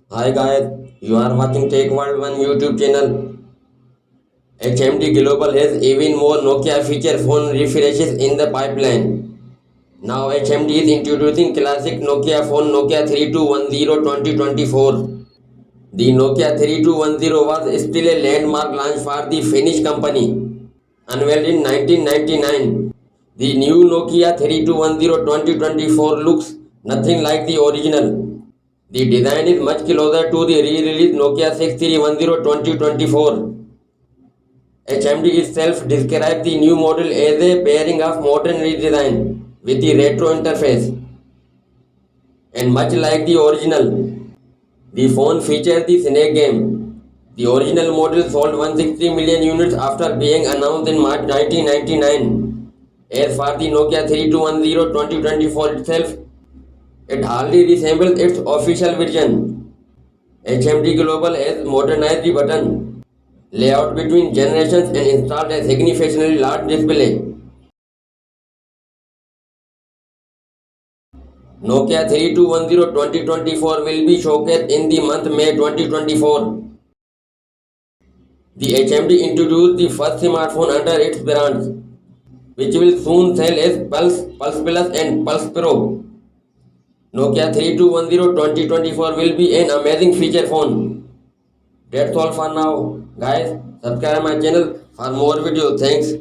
Hi guys, you are watching Tech World One YouTube channel. HMD Global has even more Nokia feature phone refreshes in the pipeline. Now HMD is introducing classic Nokia phone Nokia 3210 2024. The Nokia 3210 was still a landmark launch for the Finnish company. Unveiled in 1999, the new Nokia 3210 2024 looks nothing like the original. The design is much closer to the re-released Nokia 6310 2024. HMD itself described the new model as a pairing of modern redesign with the retro interface. And much like the original, the phone features the Snake game. The original model sold 160 million units after being announced in March 1999. As for the Nokia 3210 2024 itself, it hardly resembles its official version. HMD Global has modernized the button layout between generations and installed a significantly large display. Nokia 3210 2024 will be showcased in the month May 2024. The HMD introduced the first smartphone under its brands, which will soon sell as Pulse, Pulse Plus and Pulse Pro. Nokia 3210 2024 will be an amazing feature phone. That's all for now. Guys, subscribe my channel for more videos. Thanks.